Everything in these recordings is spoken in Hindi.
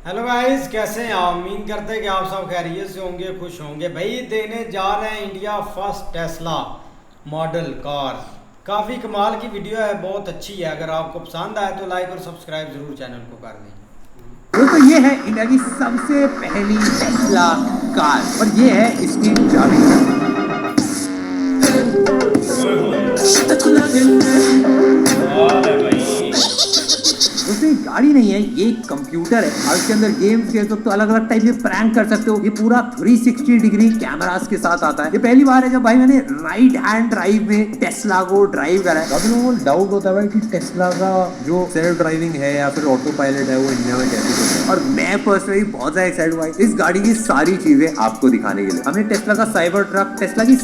हेलो गाइस, कैसे हैं आप? उम्मीद करते हैं कि आप सब खैरियत से होंगे, खुश होंगे। भाई देने जा रहे हैं India first Tesla model car. काफ़ी कमाल की वीडियो है, बहुत अच्छी है। अगर आपको पसंद आए तो लाइक और सब्सक्राइब ज़रूर चैनल को कर दें। दोस्तों ये है इंडिया की सबसे पहली टेस्ला कार और ये है इसकी चाबी। दोस्तों ये गाड़ी नहीं है, ये एक कंप्यूटर है और इसके अंदर गेम्स खेल सकते हो, अलग अलग टाइप के प्रैंक कर सकते हो। ये पूरा 360 डिग्री कैमरास के साथ आता है। ये पहली बार है जब भाई मैंने राइट हैंड ड्राइव में टेस्ला को ड्राइव करा है। काफी लोगों को डाउट होता है भाई कि टेस्ला का जो सेल्फ ड्राइविंग है या फिर ऑटो पायलट है वो इंडिया में कैसे चलता है, और मैं पर्सनली बहुत ज्यादा एक्साइटेड हुआ इस गाड़ी की सारी चीजें आपको दिखाने के लिए। हमने टेस्ला का साइबर ट्रक, टेस्ला की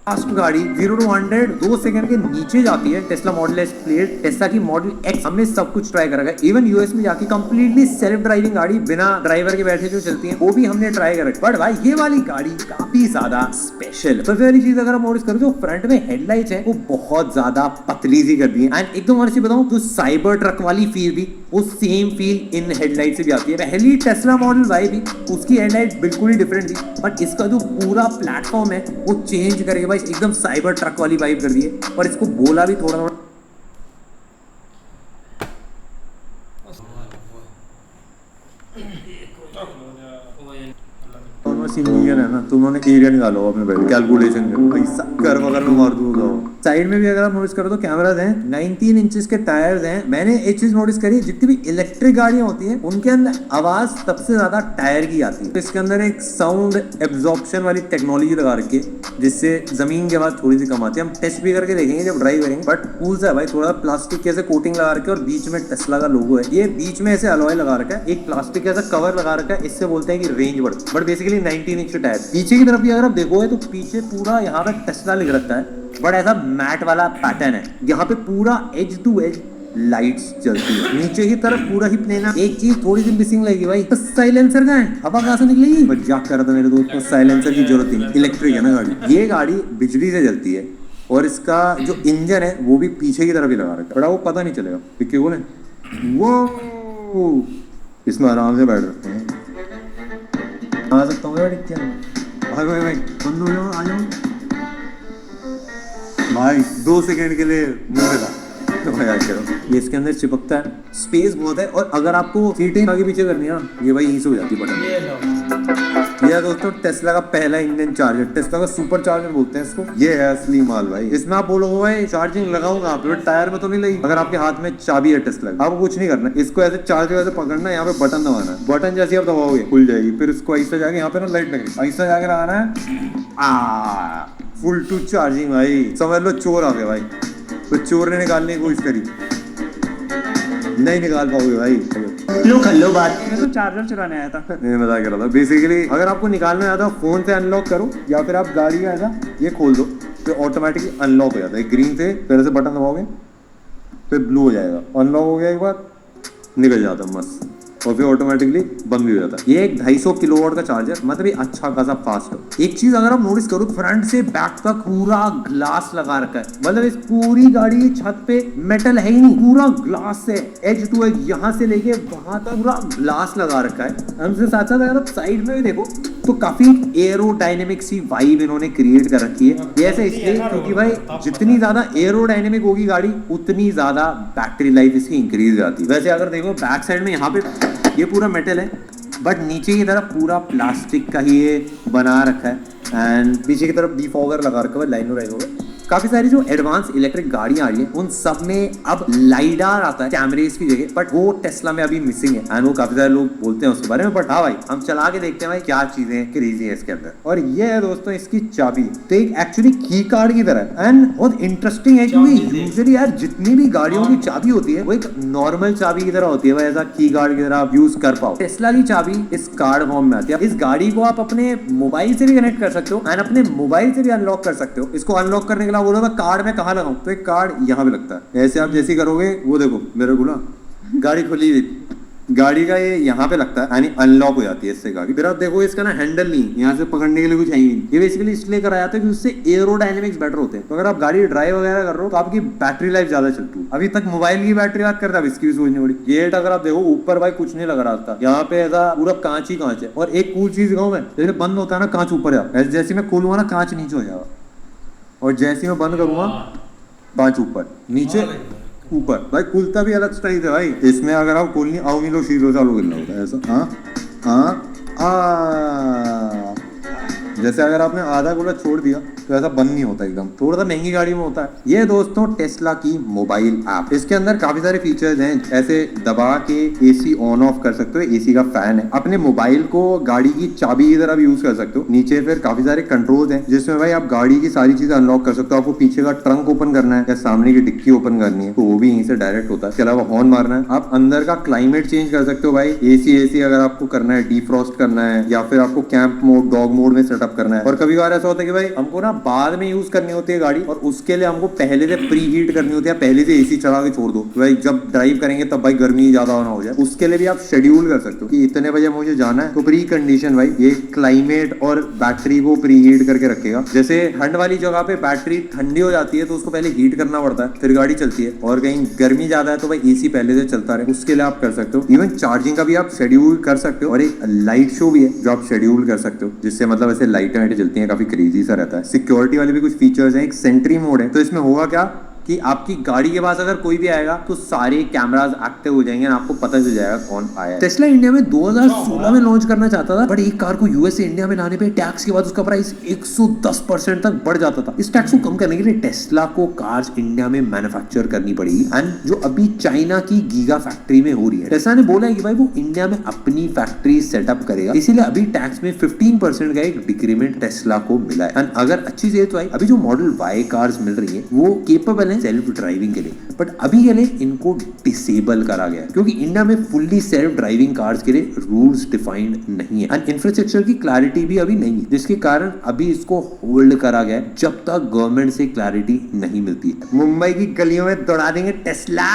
फास्ट गाड़ी 0 to 100 2 सेकंड के नीचे जाती है। Tesla model S plate, Tesla की मॉडल एक्स, हमने सब कुछ ट्राई करा है। इवन यूएस में जाके कंप्लीटली सेल्फ ड्राइविंग गाड़ी बिना ड्राइवर के बैठे जो चलती है वो भी हमने ट्राई करा। बट भाई ये वाली गाड़ी काफी ज्यादा स्पेशल है। सबसे पहली चीज अगर आप नोटिस करो जो फ्रंट में हेडलाइट्स है वो बहुत ज्यादा पतली सी कर दी है। एंड एकदम ऑनेस्टली बताऊं तो साइबर ट्रक वाली फील भी वो सेम फील इन हेडलाइट से भी आती है। पहली टेस्ला मॉडल वाई भी उसकी हेडलाइट बिल्कुल ही डिफरेंट थी, बट इसका जो पूरा प्लेटफॉर्म है वो चेंज करके भाई एकदम साइबर ट्रक वाली वाइब कर दी है। और इसको बोला भी थोड़ा थोड़ा इंडियन है ना, तो उन्होंने एरिया निकालो अपने बैठ कैलकुलेशन में पैसा कर वगैरह में मार दूंगा। साइड में भी अगर आप नोटिस करो तो कैमरास हैं, 19 इंचेस के टायर्स हैं। मैंने एक चीज नोटिस करी, जितनी भी इलेक्ट्रिक गाड़ियां होती हैं उनके अंदर आवाज सबसे ज्यादा टायर की आती है। तो इसके अंदर एक साउंड एब्जॉर्प्शन वाली टेक्नोलॉजी लगा रखी है जिससे जमीन की आवाज थोड़ी सी कम आती है। हम टेस्ट भी करके देखेंगे जब ड्राइव करेंगे। बट कूल सा है भाई, थोड़ा प्लास्टिक के ऐसे कोटिंग लगा रखे और बीच में टेस्ला का लोगो है। ये बीच में ऐसे अलॉय लगा रखा है, एक प्लास्टिक का ऐसा कवर लगा रखा है, इससे बोलते हैं कि रेंज बढ़। But basically 19 inch tyre. पीछे की तरफ भी अगर आप देखोगे तो पीछे पूरा यहाँ पे टेस्ला लिख रखा है, बट ऐसा मैट वाला पैटर्न है। यहाँ पे पूरा एज टू एज लाइट्स जलती है। नीचे की तरफ पूरा ही प्लेन है। एक चीज थोड़ी सी मिसिंग लगेगी भाई, तो साइलेंसर का है, हवा कहां से निकलेगी? मजाक कर रहा था मेरे दोस्त को, साइलेंसर की जरूरत नहीं, इलेक्ट्रिक है ना गाड़ी। ये गाड़ी बिजली से चलती है और इसका जो इंजन है वो भी पीछे की तरफ ही लगा रखा है, बड़ा वो पता नहीं चलेगा क्यों बोले वो इसमें आराम से बैठ सकते हैं। आ सकता हूँ भाई बंद हो जाओ, आ जाओ भाई 2 सेकंड के लिए मुंह लगा तो मजाक करो। ये इसके अंदर चिपकता है, स्पेस बहुत है। और अगर आपको सीटिंग आगे पीछे करनी है ना, ये भाई यहीं से हो जाती है बटन। ये लो, ये दोस्तों टेस्ला का पहला इंजन चार्जर, टेस्ला का सुपर चार्जर बोलते हैं इसको। ये है असली माल भाई। इसमें आप बोलोगे भाई चार्जिंग लगाऊं कहां पे? टायर में तो नहीं लगी। अगर आपके हाथ में चाबी है टेस्ला, आपको कुछ नहीं करना, इसको ऐसे चार्जर ऐसे पकड़ना है, यहाँ पे बटन दबाना है। बटन जैसे आप दबाओगे खुल जाएगी। फिर इसको ऐसा जाके यहाँ पे ना लाइट लगेगी, ऐसा जाके लगाना है। फुल टू चार्जिंग भाई। समझ लो चोर आ गए भाई, तो चोर ने निकालने की कोशिश करी, नहीं निकाल पाओगे भाई। लो कर लो बात। मैं तो चार्जर चुराने आया था। मैं मजाक कर रहा था। बेसिकली अगर आपको निकालना आता है फोन से अनलॉक करो या फिर आप गाड़ी का ऐसा ये खोल दो तो ऑटोमेटिकली अनलॉक हो जाता है। ग्रीन से पहले से बटन दबाओगे फिर ब्लू हो जाएगा, अनलॉक हो गया एक बार निकल जाता है मस्त, और फिर ऑटोमेटिकली बंद भी हो जाता है। ये एक 250 किलोवाट का चार्जर, मतलब ये अच्छा खासा फास्ट है। एक चीज अगर आप नोटिस करो, फ्रंट से बैक तक पूरा ग्लास लगा रखा है। मतलब इस पूरी गाड़ी की छत पे मेटल है ही नहीं, पूरा ग्लास है, एज टू एज यहाँ से लेके वहां तक पूरा ग्लास लगा रखा है। हमसे साथ साथ अगर आप साइड में भी देखो तो काफी एरोडायनेमिक सी वाइब इन्होंने क्रिएट कर रखी है। ये ऐसे इसलिए क्योंकि भाई जितनी ज्यादा एरोडायनेमिक होगी गाड़ी उतनी ज्यादा बैटरी लाइफ इसकी इंक्रीज हो जाती है। वैसे अगर देखो बैक साइड में यहाँ पे ये पूरा मेटल है, बट नीचे की तरफ पूरा प्लास्टिक का ही ये बना रखा है। एंड पीछे की तरफ डिफॉगर लगा रखा है, लाइनो होगा। काफी सारी जो एडवांस इलेक्ट्रिक गाड़ियां आ रही हैं उन सब में अब लाइडार आता है कैमरेज की जगह, बट वो टेस्ला में अभी मिसिंग है। एंड वो काफी सारे लोग बोलते हैं उसके बारे में। बट हाँ भाई हम चला के देखते हैं भाई क्या चीजें क्रेजी है इसके अंदर। और ये है दोस्तों इसकी चाबी, तो एक एक्चुअली की कार्ड की तरह। एंड बहुत इंटरेस्टिंग है क्योंकि यूजुअली यार जितनी भी गाड़ियों की चाबी होती है वो एक नॉर्मल चाबी की तरह होती है, ऐसा की कार्ड की तरह आप यूज कर पाओ। टेस्ला की चाबी इस कार्ड फॉर्म में आती है। इस गाड़ी को आप अपने मोबाइल से भी कनेक्ट कर सकते हो एंड अपने मोबाइल से भी अनलॉक कर सकते हो। इसको अनलॉक करने के लिए बोलो मैं कार्ड में कहाँ लगाऊं, तो एक कार्ड यहाँ पे लगता है। ऐसे आप जैसे करोगे वो देखो मेरे को ना गाड़ी खुली हुई, गाड़ी का ये यहाँ पे लगता है, यानी अनलॉक हो जाती है इससे गाड़ी। फिर आप देखो इसका ना हैंडल नहीं, यहाँ से पकड़ने के लिए कुछ है ही नहीं। ये बेसिकली इसलिए कराया जाता है कि उससे एरोडायनेमिक्स बेटर होते हैं। तो अगर आप गाड़ी ड्राइव वगैरह कर रहे हो तो आपकी बैटरी लाइफ ज्यादा चलती है। अभी तक मोबाइल की बैटरी बात करता है, अब इसकी भी सोचनी पड़ी। गेट अगर आप देखो ऊपर भाई कुछ नहीं लग रहा था, यहाँ पे ऐसा पूरा कांच ही कांच है। और एक कूल चीज दिखाऊं मैं, जैसे बंद होता है ना कांच ऊपर जाता है, जैसे मैं खोलूंगा ना कांच नीचे हो जाएगा, और जैसे मैं बंद करूंगा कांच ऊपर नीचे ऊपर। भाई खुलता भी अलग स्टाइल है भाई इसमें। अगर आप खोलनी आओ मिलो शीरो चालू करना होता है ऐसा। हाँ जैसे अगर आपने आधा गोला छोड़ दिया तो ऐसा बंद नहीं होता एकदम। थोड़ा सा महंगी गाड़ी में होता है। ये दोस्तों टेस्ला की मोबाइल ऐप, इसके अंदर काफी सारे फीचर्स हैं। ऐसे दबा के एसी ऑन ऑफ कर सकते हो, एसी का फैन है। अपने मोबाइल को गाड़ी की चाबी की तरह भी यूज कर सकते हो। नीचे फिर काफी सारे कंट्रोल्स हैं जिसमें भाई आप गाड़ी की सारी चीजें अनलॉक कर सकते हो। आपको पीछे का ट्रंक ओपन करना है या सामने की डिक्की ओपन करनी है तो वो भी यहीं से डायरेक्ट होता है। इसके अलावा हॉर्न मारना है। आप अंदर का क्लाइमेट चेंज कर सकते हो भाई, एसी अगर आपको करना है, डीफ्रॉस्ट करना है, या फिर आपको कैंप मोड डॉग मोड में सेटअप करना है। और कभी बार ऐसा होता है कि भाई हमको ना बाद में यूज करनी होती है गाड़ी, और उसके लिए हमको पहले से प्री हीट करनी होती है, पहले से एसी चला के छोड़ दो भाई, जब ड्राइव करेंगे तब भाई गर्मी ज्यादा ना हो जाए। उसके लिए भी आप शेड्यूल कर सकते हो कि इतने बजे मुझे जाना है, तो प्री कंडीशन भाई ये क्लाइमेट और बैटरी को प्री हीट करके रखेगा। जैसे ठंड वाली जगह पे बैटरी ठंडी हो जाती है तो उसको पहले हीट करना पड़ता है, फिर गाड़ी चलती है। और कहीं गर्मी ज्यादा है तो भाई एसी पहले से चलता रहे, उसके लिए आप कर सकते हो। इवन चार्जिंग का भी आप शेड्यूल कर सकते हो। और एक लाइट शो भी है जो आप शेड्यूल कर सकते हो, जिससे मतलब ऐसे लाइटें जलती हैं, काफी क्रेजी सा रहता है। सिक्योरिटी वाले भी कुछ फीचर्स हैं। एक सेंट्री मोड है, तो इसमें होगा क्या कि आपकी गाड़ी के पास अगर कोई भी आएगा तो सारे कैमरास एक्टिव हो जाएंगे, आपको पता चल जाएगा कौन आया है। टेस्ला इंडिया में 2016 में लॉन्च करना चाहता था, बट एक कार को यूएस से इंडिया में लाने पे टैक्स के बाद उसका प्राइस 110% तक बढ़ जाता था। इस टैक्स को कम करने के लिए टेस्ला को कार्स इंडिया में मैन्युफैक्चर करनी पड़ेगी, एंड जो अभी चाइना की गीगा फैक्ट्री में हो रही है। टेस्ला ने बोला है कि भाई वो इंडिया में अपनी फैक्ट्री सेटअप करेगा, इसीलिए अभी टैक्स में 15% का एक डिक्रीमेंट टेस्ला को मिला है। एंड अगर अच्छी चीज तो आई, अभी जो मॉडल वाई कार्स मिल रही है वो केपेबल है सेल्फ ड्राइविंग के लिए, बट अभी के लिए इनको डिसेबल करा गया है क्योंकि इंडिया में फुल्ली सेल्फ ड्राइविंग कार्स के लिए रूल्स डिफाइंड नहीं है, एंड इंफ्रास्ट्रक्चर की क्लैरिटी भी अभी नहीं है, जिसके कारण अभी इसको होल्ड करा गया है जब तक गवर्नमेंट से क्लैरिटी नहीं मिलती है। मुंबई की गलियों में दौड़ा देंगे टेस्ला।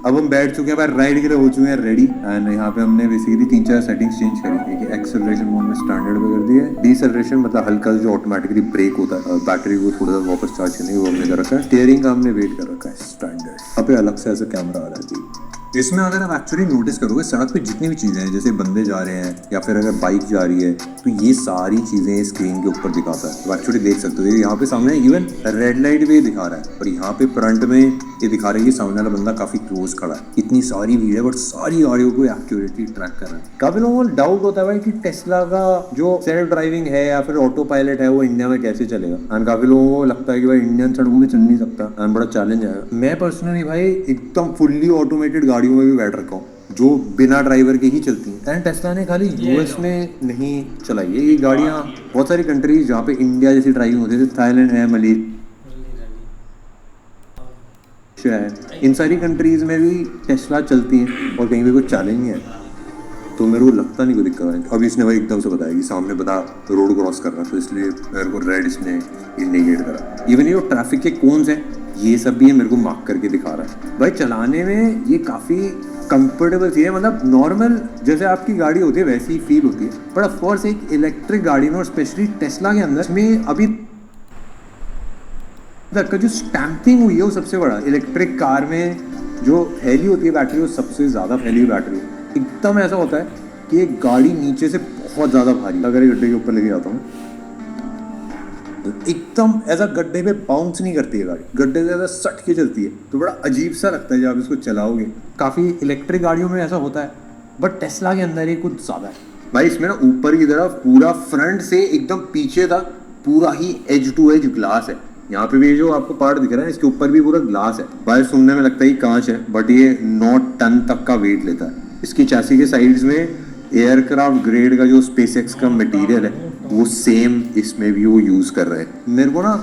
अब हम बैठ चुके हैं भाई, राइड के लिए हो चुके हैं रेडी। एंड यहाँ पे हमने बेसिकली 3-4 सेटिंग्स चेंज करी है। एक्सेलरेशन मोड में स्टैंडर्ड पे कर दिया है। डिसेलरेशन मतलब हल्का जो ऑटोमेटिकली ब्रेक होता है बैटरी को थोड़ा सा वापस चार्ज करने वो हमने कर रखा है। स्टीयरिंग का हमने वेट कर रखा है स्टैंडर्ड। यहाँ पे अलग से ऐसा कैमरा आ रहा है। इसमें अगर आप एक्चुअली नोटिस करोगे सड़क पे जितनी भी चीज़ें हैं, जैसे बंदे जा रहे हैं या फिर अगर बाइक जा रही है, तो ये सारी चीज़ें स्क्रीन के ऊपर दिखाता है। तो एक्चुअली देख सकते हो यहाँ पे सामने इवन रेड लाइट भी दिखा रहा है, और यहाँ पे फ्रंट में ये दिखा रहा है कि सामने वाला बंदा काफ़ी क्लोज खड़ा है। इतनी सारी भीड़ है बट सारी ऑडियो को एक्यूरेटली ट्रैक कर रहा है। काफ़ी लोगों को डाउट होता है भाई कि टेस्ला का जो सेल्फ ड्राइविंग है या फिर ऑटो पायलट है वो इंडिया में कैसे चलेगा। एंड काफ़ी लोगों को लगता है कि भाई इंडियन सड़कों में चल नहीं सकता, एंड बड़ा चैलेंज है। मैं पर्सनली भाई एकदम फुल्ली ऑटोमेटेड गाड़ियों में भी बैठ रखा हूँ जो बिना ड्राइवर के ही चलती हैं। एंड टेस्ला ने खाली यूएस में नहीं चलाई है ये गाड़ियाँ, बहुत सारी कंट्रीज जहाँ पे इंडिया जैसी ड्राइविंग होती है, थाईलैंड है, मलेशिया है, इन सारी कंट्रीज में भी टेस्ला चलती हैं और कहीं भी कोई चैलेंज नहीं है। तो मेरे को लगता नहीं कोई दिक्कत है। अभी इसने भाई एकदम से बताया कि सामने बता रोड क्रॉस कर रहा है, तो इसलिए मेरे को रेड इसने इंडिकेट करा। इवन ये ट्रैफिक के कोन्स हैं ये सब भी मेरे को मार्क करके दिखा रहा है। भाई चलाने में ये काफ़ी कंफर्टेबल चीज़ है, मतलब नॉर्मल जैसे आपकी गाड़ी होती है वैसी ही फील होती है। बट ऑफकोर्स एक इलेक्ट्रिक गाड़ी में और स्पेशली टेस्ला के अंदर में अभी तक जो स्टैंपिंग हुई है वो सबसे बड़ा। इलेक्ट्रिक कार में जो फैली होती है बैटरी वो सबसे ज़्यादा फैली हुई बैटरी है। एकदम ऐसा होता है कि एक गाड़ी नीचे से बहुत ज़्यादा भारी, अगर गड्ढे के ऊपर लेके जाता हूँ एकदम ऐसा गड्ढे पे बाउंस नहीं करती है गाड़ी, गड्ढे से ज़्यादा सट के चलती है, तो बड़ा अजीब सा लगता है जब आप इसको चलाओगे। काफ़ी इलेक्ट्रिक गाड़ियों में ऐसा होता है, बट टेस्ला के अंदर ये कुछ ज़्यादा है भाई। इसमें ना ऊपर की तरफ पूरा फ्रंट से एकदम पीछे तक पूरा ही एज टू एज ग्लास है। यहाँ पे भी जो आपको पार्ट दिख रहा है इसके ऊपर भी पूरा ग्लास है। भाई सुनने में लगता है कांच है, बट ये 9 टन तक का वेट लेता है। इसकी चैसी के साइड्स में एयरक्राफ्ट ग्रेड का जो स्पेसएक्स का मटेरियल है वो सेम इसमें भी वो यूज़ कर रहे हैं। मेरे को ना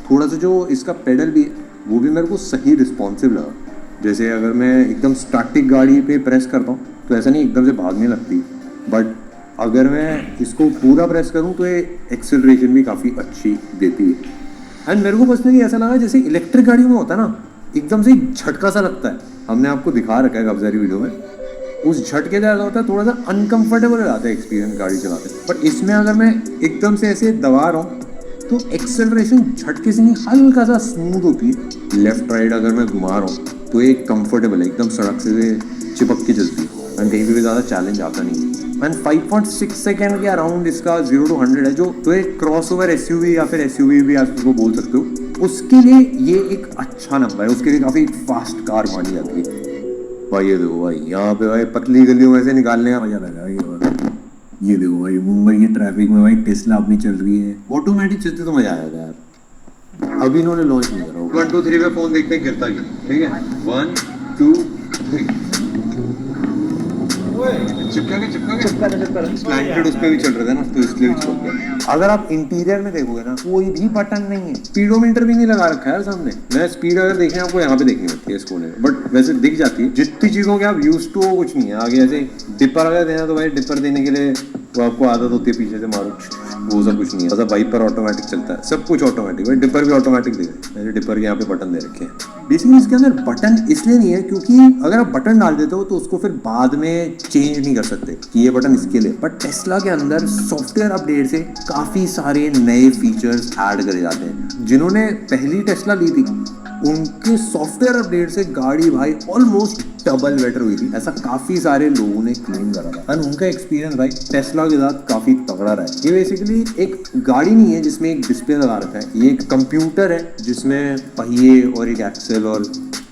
थोड़ा सा जो इसका पेडल भी है वो भी मेरे को सही रिस्पॉन्सिव लगा। जैसे अगर मैं एकदम स्टैटिक गाड़ी पे प्रेस करता हूँ तो ऐसा नहीं एकदम से भागने लगती, बट अगर मैं इसको पूरा प्रेस करूँ तो ये एक्सेलरेशन भी काफ़ी अच्छी देती है। एंड मेरे को पर्सनली ऐसा लगा जैसे इलेक्ट्रिक गाड़ियों में होता है ना, एकदम से झटका सा लगता है। हमने आपको दिखा रखा है काफ़ी सारी वीडियो में, उस झटके से ज़्यादा होता है थोड़ा सा अनकंफर्टेबल हो जाता है एक्सपीरियंस गाड़ी चलाते। बट इसमें अगर मैं एकदम से ऐसे दबा रहा हूँ तो एक्सेलरेशन झटके से नहीं, हल्का सा स्मूथ होती है। लेफ्ट राइट अगर मैं घुमा रहा हूँ तो एक कंफर्टेबल है, एकदम सड़क से चिपक के चलती है एंड कहीं पे भी ज़्यादा चैलेंज आता नहीं। एंड 5.6 सेकेंड के अराउंड इसका 0 to 100 है, जो तो एक क्रॉसओवर एसयूवी या फिर एसयूवी भी आप उसको बोल सकते हो, उसके लिए ये एक अच्छा नंबर है। उसके लिए काफ़ी फास्ट कार मानी जाती है भाई। ये देखो भाई, यहाँ पे भाई पतली गलियों में से निकालने का मजा लगा ये देखो भाई, मुंबई की ट्रैफिक में भाई टेस्ला अपनी चल रही है ऑटोमेटिक चलती तो मजा आएगा यार। अभी इन्होंने लॉन्च नहीं करा। 1 2 3 पे फोन देखते हैं गिरता क्यों, ठीक है 1 2 3 स्लैंटेड उस पे भी चल रहे थे ना, तो इसलिए भी छोड़ दिया। अगर आप इंटीरियर में देखोगे ना, कोई भी बटन नहीं है, स्पीडोमीटर भी नहीं लगा रखा है सामने। मैं स्पीड अगर देखें आपको यहाँ पे देखनी होती है इस कोने में, बट वैसे दिख जाती है। जितनी चीजों के आप यूज टू हो कुछ नहीं है आगे। ऐसे डिपर अगर देना तो भाई डिपर देने के लिए तो आपको आदत होती है पीछे से मारो, वो सब कुछ नहीं है। मतलब वाइपर ऑटोमेटिक चलता है, सब कुछ ऑटोमेटिक। भाई डिपर भी ऑटोमेटिक दे रहे हैं, डिपर के यहाँ पे बटन दे रखे हैं। बेसिकली इसके अंदर बटन इसलिए नहीं है क्योंकि अगर आप बटन डाल देते हो तो उसको फिर बाद में चेंज नहीं कर सकते कि ये बटन इसके लिए। बट टेस्ला के अंदर सॉफ्टवेयर अपडेट से काफी सारे नए फीचर्स ऐड करे जाते हैं। जिन्होंने पहली टेस्ला ली थी उनके सॉफ्टवेयर अपडेट से गाड़ी भाई ऑलमोस्ट डबल बेटर हुई थी, ऐसा काफी सारे लोगों ने क्लेम करा था। और उनका एक्सपीरियंस भाई टेस्ला के साथ काफी तगड़ा रहा है। ये बेसिकली एक गाड़ी नहीं है जिसमें एक डिस्प्ले लगा रखा है, ये एक कंप्यूटर है जिसमें पहिए और एक एक्सेल और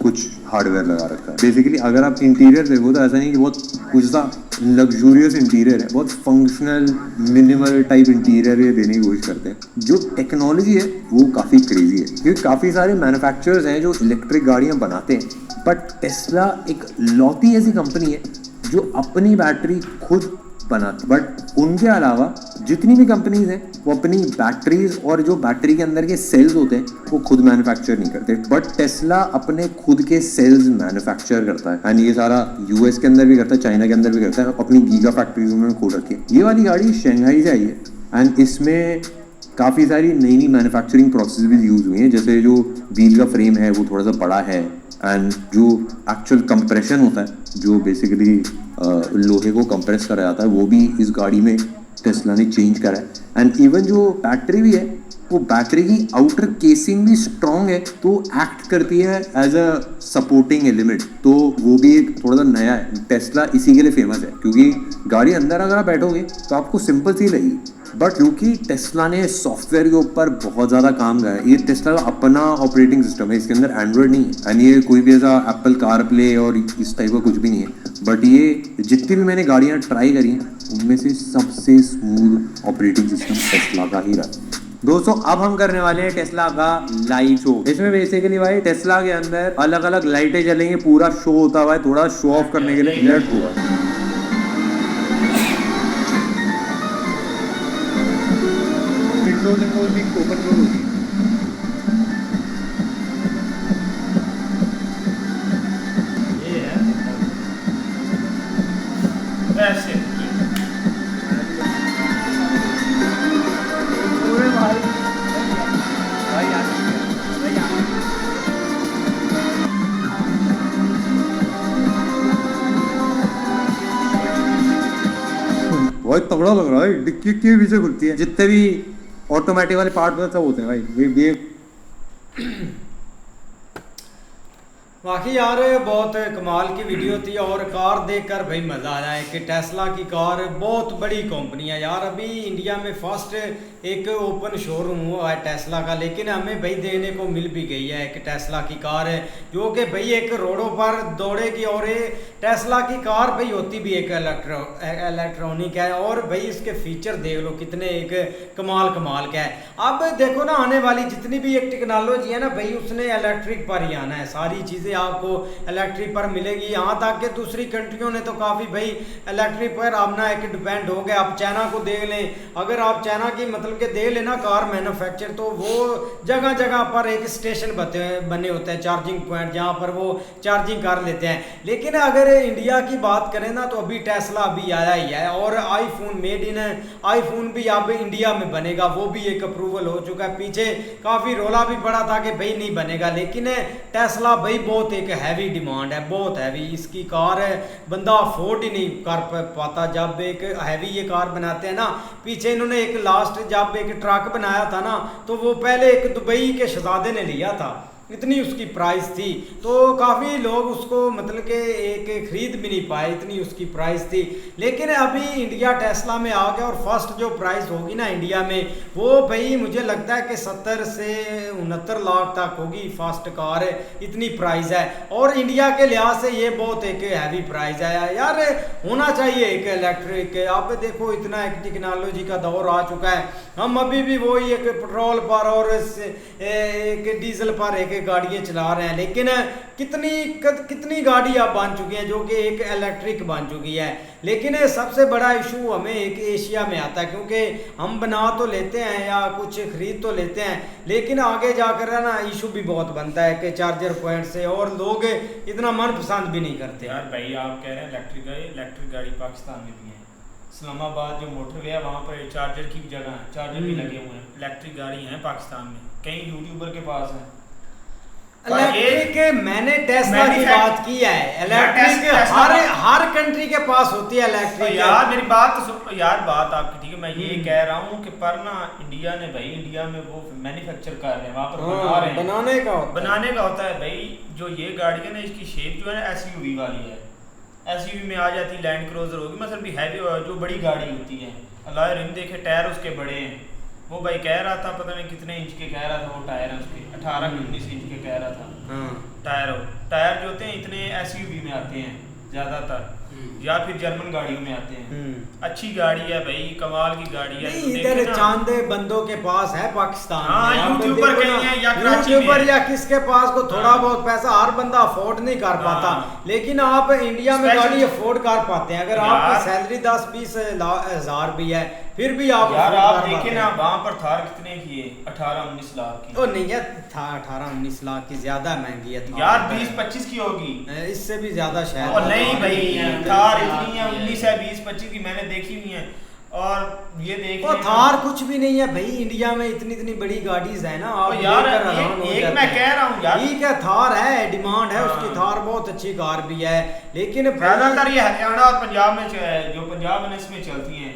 कुछ हार्डवेयर लगा रखा है। बेसिकली अगर आप इंटीरियर देखो तो ऐसा नहीं कि बहुत कुछ सा लग्जूरियस इंटीरियर है, बहुत फंक्शनल मिनिमल टाइप इंटीरियर ये देने की कोशिश करते हैं। जो टेक्नोलॉजी है वो काफ़ी क्रेजी है क्योंकि काफ़ी सारे मैन्युफैक्चरर्स हैं जो इलेक्ट्रिक गाड़ियाँ बनाते हैं, बट टेस्ला एक लौती ऐसी कंपनी है जो अपनी बैटरी खुद बनाती। बट उनके अलावा जितनी भी कंपनीज हैं वो अपनी बैटरीज और जो बैटरी के अंदर के सेल्स होते हैं वो खुद मैन्युफैक्चर नहीं करते, बट टेस्ला अपने खुद के सेल्स मैन्युफैक्चर करता है। एंड ये सारा यूएस के अंदर भी करता है, चाइना के अंदर भी करता है, अपनी गीगा फैक्ट्रीज उन्होंने खोल रखी है। ये वाली गाड़ी शंघाई से आई है एंड इसमें काफ़ी सारी नई नई मैन्युफैक्चरिंग प्रोसेस भी यूज़ हुई हैं। जैसे जो व्हील का फ्रेम है वो थोड़ा सा बड़ा है एंड जो एक्चुअल कंप्रेशन होता है जो बेसिकली लोहे को कंप्रेस करा जाता है वो भी इस गाड़ी में टेस्ला ने चेंज करा है। एंड इवन जो बैटरी भी है वो बैटरी की आउटर केसिंग भी स्ट्रॉन्ग है, तो एक्ट करती है एज अ सपोर्टिंग एलिमेंट। तो वो भी एक थोड़ा सा नया है। टेस्ला इसी के लिए फेमस है क्योंकि गाड़ी अंदर अगर आप बैठोगे तो आपको सिंपल सी लगेगी, बट क्योंकि टेस्ला ने सॉफ्टवेयर के ऊपर बहुत ज़्यादा काम किया है। ये टेस्ला का अपना ऑपरेटिंग सिस्टम है, इसके अंदर एंड्रॉयड नहीं है एंड ये कोई भी ऐसा एप्पल कार प्ले और इस टाइप का कुछ भी नहीं है। बट ये जितनी भी मैंने गाड़ियाँ ट्राई करी हैं उनमें से सबसे स्मूथ ऑपरेटिंग सिस्टम टेस्ला का ही रहा। दोस्तों अब हम करने वाले हैं टेस्ला का लाइव शो। इसमें बेसिकली भाई टेस्ला के अंदर अलग अलग लाइटें जलेंगी, पूरा शो होता हुआ है, थोड़ा शो ऑफ करने के लिए लेट्स गो। ओपन होगी ये है वैसे बहुत तगड़ा लग रहा है। डिक्की के पीछे खुलती है, जितने भी ऑटोमेटिक वाले पार्ट सब होते हैं भाई ये बाकी यार बहुत कमाल की वीडियो थी और कार देखकर भाई मज़ा आया है कि टेस्ला की कार बहुत बड़ी कंपनी है यार। अभी इंडिया में फर्स्ट एक ओपन शोरूम हुआ है टेस्ला का, लेकिन हमें भाई देखने को मिल भी गई है कि टेस्ला की कार है जो कि भाई एक रोडों पर दौड़ेगी। और ये टेस्ला की कार भाई होती भी एक इलेक्ट्रॉनिक है और भाई इसके फीचर देख लो कितने एक कमाल का है। अब देखो ना आने वाली जितनी भी एक टेक्नोलॉजी है ना भाई उसने इलेक्ट्रिक पर ही आना है, सारी चीज़ें आपको इलेक्ट्रिक पर मिलेगी। यहाँ तक कि दूसरी कंट्रियों ने तो काफ़ी भाई इलेक्ट्रिक पर अपना एक डिपेंड हो गया। आप चाइना को देख लें, अगर आप चाइना की मतलब के देख लेना कार मैन्युफैक्चर, तो वो जगह जगह पर एक स्टेशन बने होते हैं, चार्जिंग पॉइंट, जहाँ पर वो चार्जिंग कर लेते हैं। लेकिन अगर इंडिया की बात करें ना तो अभी टेस्ला अभी आया ही है और आईफोन मेड इन आईफोन भी अब इंडिया में बनेगा, वो भी एक अप्रूवल हो चुका है। पीछे काफ़ी रोला भी पड़ा था कि भाई नहीं बनेगा, लेकिन टेस्ला भाई बहुत बहुत एक हैवी डिमांड है, बहुत हैवी इसकी कार है, बंदा अफोर्ड ही नहीं कर पाता। जब एक हैवी ये कार बनाते हैं ना, पीछे इन्होंने एक लास्ट जब एक ट्रक बनाया था ना, तो वो पहले एक दुबई के शहजादे ने लिया था, इतनी उसकी प्राइस थी, तो काफ़ी लोग उसको मतलब कि एक ख़रीद भी नहीं पाए, इतनी उसकी प्राइस थी। लेकिन अभी इंडिया टेस्ला में आ गया और फर्स्ट जो प्राइस होगी ना इंडिया में, वो भाई मुझे लगता है कि 70 से 69 लाख तक होगी फर्स्ट कार, इतनी प्राइस है। और इंडिया के लिहाज से ये बहुत एक हैवी प्राइस है यार, होना चाहिए एक इलेक्ट्रिक। आप देखो इतना एक टेक्नोलॉजी का दौर आ चुका है, हम अभी भी वही एक पेट्रोल पर और एक डीजल पर एक गाड़ियाँ चला रहे हैं, लेकिन कितनी गाड़ी अब बन चुकी हैं जो कि एक इलेक्ट्रिक बन चुकी है। लेकिन सबसे बड़ा इशू हमें एक एशिया में आता है, क्योंकि हम बना तो लेते हैं या कुछ खरीद तो लेते हैं, लेकिन आगे जाकर है ना इशू भी बहुत बनता है कि चार्जर पॉइंट से, और लोग इतना मनपसंद भी नहीं करते। यार भाई आप कह रहे हैं इलेक्ट्रिक गाड़ी पाकिस्तान में भी है, इस्लामाबाद जो मोटरवे है वहाँ पर चार्जर की जगह है, चार्जर भी लगे हुए हैं, इलेक्ट्रिक गाड़ी हैं पाकिस्तान में, कई यूट्यूबर के पास है इलेक्ट्रिक। मैंने टेस्ला की बात की है, इलेक्ट्रिक हर कंट्री के पास होती है इलेक्ट्रिक। यार मेरी बात तो सुनो यार, बात आपकी ठीक है, मैं ये कह रहा हूँ कि पर ना इंडिया ने भाई, इंडिया में वो मैन्युफैक्चर कर रहे हैं, वहाँ पर बना रहे हैं, बनाने का होता है भाई। जो ये गाड़ी है ना, इसकी शेप जो है ना एसयूवी वाली है, एसयूवी में आ जाती है, लैंड क्रूजर होगी मतलब भी हैवी जो बड़ी गाड़ी होती है। अल्लाह रिम देखे, टायर उसके बड़े हैं, वो भाई कह रहा था पता नहीं कितने इंच के कह रहा था वो टायर है उसके, 18-19 इंच के कह रहा था टायर जो होते हैं इतने एसयूवी में आते हैं ज़्यादातर, या फिर जर्मन गाड़ियों में आते हैं। अच्छी गाड़ी है भाई, कमाल की गाड़ी है। इधर चांदे बंदों के पास है पाकिस्तान में, यूट्यूबर कहीं है या यूट्यूबर या किसके पास को थोड़ा बहुत पैसा, हर बंदा अफोर्ड नहीं कर पाता, लेकिन आप इंडिया में गाड़ी अफोर्ड कर पाते हैं। अगर आपकी सैलरी 10-20 हज़ार भी है फिर भी आप यार आप देखें ना, वहाँ पर थार कितने की है, 18-19 लाख की। ओ नहीं है, था 18-19 लाख की, ज्यादा महंगी है यार, 20-25 की होगी, इससे भी ज्यादा शायद। और नहीं भाई थार इतनी है, 19 है, 20-25 की मैंने देखी हुई है। और ये देखिए थार कुछ भी नहीं है भाई, इंडिया में इतनी बड़ी गाड़ीज है ना, आप यार एक मैं कह रहा हूँ यार, ठीक है थार है, डिमांड है उसकी, थार बहुत अच्छी कार भी है, लेकिन ज्यादातर ये हरियाणा और पंजाब में जो पंजाब में इसमें चलती हैं।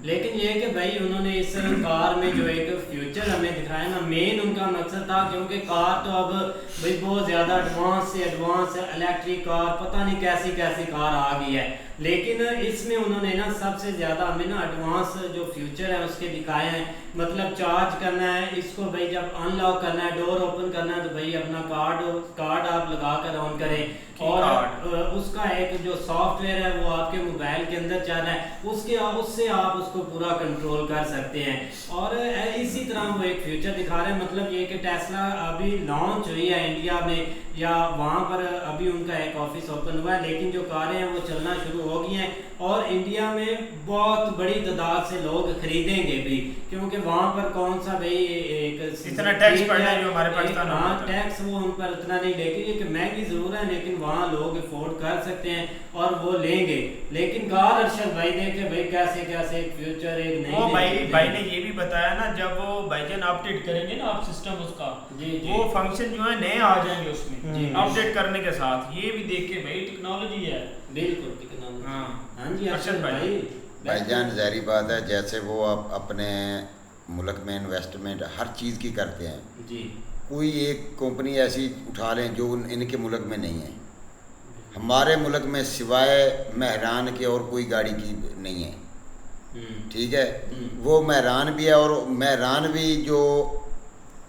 लेकिन ये कि भाई उन्होंने इस कार में जो एक फ्यूचर हमें दिखाया ना, मेन उनका मकसद था, क्योंकि कार तो अब भाई बहुत ज्यादा एडवांस से एडवांस इलेक्ट्रिक कार, पता नहीं कैसी कैसी कार आ गई है, लेकिन इसमें उन्होंने ना सबसे ज्यादा हमें ना एडवांस जो फ्यूचर है उसके दिखाए हैं। मतलब चार्ज करना है इसको भाई, जब अनलॉक करना है, डोर ओपन करना है, तो भाई अपना कार्ड आप लगा कर ऑन करें, और उसका एक जो सॉफ्टवेयर है वो आपके मोबाइल के अंदर चल रहा है, उससे आप उसको पूरा कंट्रोल कर सकते हैं। और इसी तरह वो एक फ्यूचर दिखा रहे हैं, मतलब ये कि टेस्ला अभी लॉन्च हुई है इंडिया में, या वहाँ पर अभी उनका एक ऑफिस ओपन हुआ है, लेकिन जो कारें हैं वो चलना शुरू हो गई हैं, और इंडिया में बहुत बड़ी तादाद से लोग खरीदेंगे भी, क्योंकि वहाँ पर कौन सा भाई एक इतना टैक्स पड़ता है जो हमारे पाकिस्तान में, हाँ टैक्स वो उन पर उतना नहीं, लेकिन महंगी जरूर है, लेकिन वहाँ लोग अफोर्ड कर सकते हैं और वो लेंगे। लेकिन कार अरशद भाई देखे भाई कैसे कैसे फ्यूचर एक वो भाई ने ये भी बताया ना, जब वो भाईजान अपडेट करेंगे ना आप सिस्टम उसका, वो फंक्शन जो है नए आ जाएंगे उसमें अपडेट करने के साथ, ये भी देख के भाई टेक्नोलॉजी है, बिल्कुल टेक्नोलॉजी। हाँ जी अरशद भाई, भाईजान ज़ाहिर बात है, जैसे वो आप अपने मुल्क में इन्वेस्टमेंट हर चीज़ की करते हैं जी, कोई एक कंपनी ऐसी उठा लें जो इनके मुल्क में नहीं है, हमारे मुल्क में सिवाय मेहरान के और कोई गाड़ी की नहीं है, ठीक है, वो मेहरान भी है, और मेहरान भी जो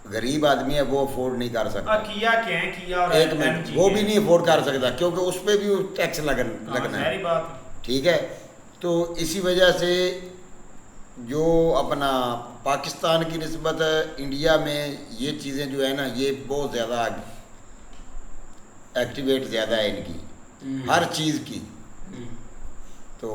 गरीब आदमी है वो अफोर्ड नहीं कर सकता, किया क्या है, किया और एक मिनट वो भी नहीं अफोर्ड कर सकता, क्योंकि उस पर भी टैक्स लगना है, ठीक है। तो इसी वजह से जो अपना पाकिस्तान की निस्बत इंडिया में ये चीज़ें जो है ना, ये बहुत ज़्यादा एक्टिवेट ज़्यादा है इनकी हर चीज़ की, तो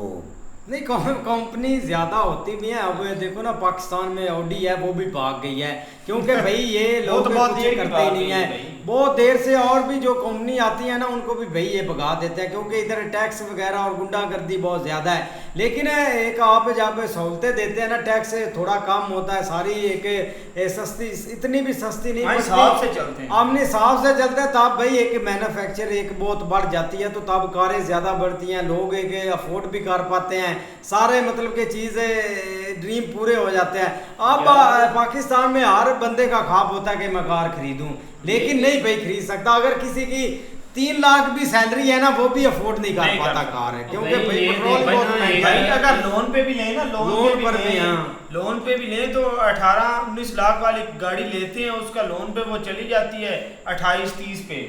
नहीं कंपनी ज़्यादा होती भी है। अब देखो ना पाकिस्तान में ऑडी है वो भी भाग गई है, क्योंकि भाई ये लोग कुछ करते ही नहीं है, बहुत देर से और भी जो कंपनी आती है ना उनको भी भाई ये भगा देते हैं, क्योंकि इधर टैक्स वगैरह और गुंडागर्दी बहुत ज़्यादा है। लेकिन एक आप जब सहूलतें देते हैं ना, टैक्स थोड़ा कम होता है, सारी एक सस्ती, इतनी भी सस्ती नहीं, हिसाब से चलते हैं, अपने हिसाब से चलते हैं, तब भाई एक मैन्युफैक्चर एक बहुत बढ़ जाती है, तो तब कारें ज़्यादा बढ़ती हैं, लोग एक अफोर्ड भी कर पाते हैं, सारे मतलब के चीज़ें ड्रीम पूरे हो जाते हैं। अब पाकिस्तान में हर बंदे का ख्वाब होता है कि मैं कार खरीदूं, लेकिन नहीं भाई खरीद सकता। अगर किसी की 3 लाख भी सैलरी है ना, वो भी अफोर्ड नहीं कर पाता कार है, क्योंकि भाई पेट्रोल बहुत महंगा है। अगर लोन पे भी लें ना, लोन पर भी, लोन पे भी लें तो 18-19 लाख वाली गाड़ी लेते हैं, उसका लोन पे वो चली जाती है 28-30 पे,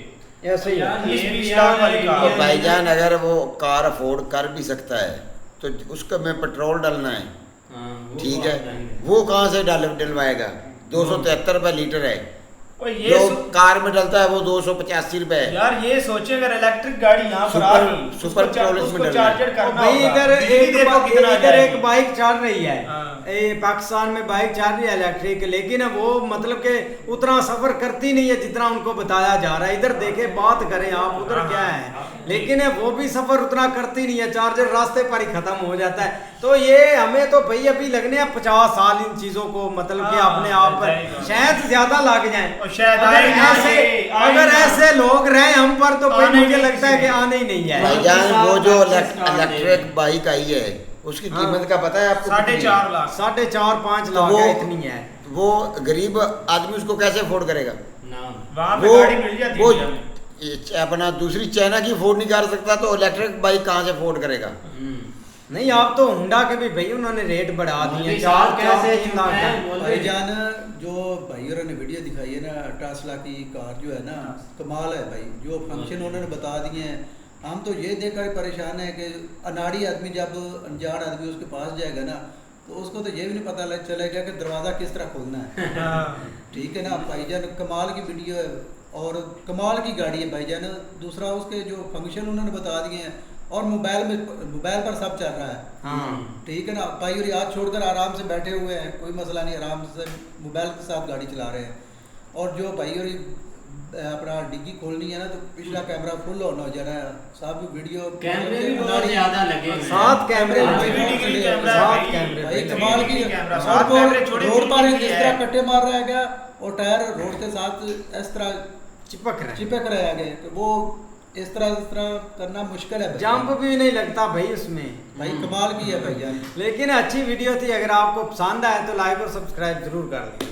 ऐसे ही 20 लाख वाली कार। तो भाईजान अगर वो कार अफोर्ड कर भी सकता है तो उसका में पेट्रोल डालना है, ठीक है, वो कहाँ से डलवाएगा? 273 रुपए लीटर है, और ये जो कार में डलता है वो 285 रुपए है। यार ये सोचे अगर इलेक्ट्रिक गाड़ी यहाँ पर आ गई, सुपर प्रोलिस में चार्जर करना भाई, होगा। इधर एक बाइक चल रही है, हाँ। पाकिस्तान में बाइक चल रही है इलेक्ट्रिक, लेकिन वो मतलब के उतना सफर करती नहीं है जितना उनको बताया जा रहा है। इधर देखे बात करें आप, उधर क्या है, लेकिन वो भी सफर उतना करती नहीं है, चार्जर रास्ते पर ही खत्म हो जाता है। तो ये हमें तो भाई अभी लगने हैं 50 साल इन चीजों को, मतलब कि अपने आप पर शायद ज्यादा लग जाए, अगर ऐसे लोग रहे हम पर, तो कोई मुझे लगता है कि आने ही नहीं है। भाईजान वो जो इलेक्ट्रिक बाइक आई है उसकी कीमत का पता है आपको? 4.5 लाख, 4.5-5 लाख है, इतनी है। वो गरीब आदमी उसको कैसे अफोर्ड करेगा? वहाँ पे गाड़ी मिल जाती वो है, अपना दूसरी चाइना की अफोर्ड नहीं कर सकता तो इलेक्ट्रिक बाइक कहाँ से अफोर्ड करेगा? नहीं, आप तो हुंडा के भी भाई उन्होंने रेट बढ़ा दिए, 4-3 लाख है। भाईजान जो भाइयों ने वीडियो दिखाई है ना, टेस्ला की कार जो है ना, कमाल है भाई, जो फंक्शन उन्होंने बता दिए हैं। हम तो ये देखकर परेशान है कि अनाड़ी आदमी जब अनजान आदमी उसके पास जाएगा ना, तो उसको तो ये भी नहीं पता चलेगा कि दरवाज़ा किस तरह खोलना है। ठीक है ना भाईजान, कमाल की वीडियो है और कमाल की गाड़ी है भाईजान। दूसरा उसके जो फंक्शन उन्होंने बता दिए हैं, और मोबाइल पर सब चल रहा है। हाँ। ठीक है ना भाई, और हाथ छोड़कर आराम से बैठे हुए हैं, कोई मसला नहीं, आराम से मोबाइल के साथ गाड़ी चला रहे हैं। और जो भाई और अपना डिग्गी खोलनी है ना, तो पिछला कैमरा फुल ऑन हो जाना है, सब वीडियो कैमरे भी बहुत ज्यादा लगे हुए हैं, 7 कैमरे, 7 कैमरे भाई कमाल की। रोड पर जिस तरह कट्टे मार रहा है और टायर रोड के साथ इस तरह चिपक रहे हैं, तो वो इस तरह करना मुश्किल है। जंप भी नहीं लगता भाई उसमें, भाई कमाल की है भैया। लेकिन अच्छी वीडियो थी, अगर आपको पसंद आए तो लाइक और सब्सक्राइब जरूर कर दें।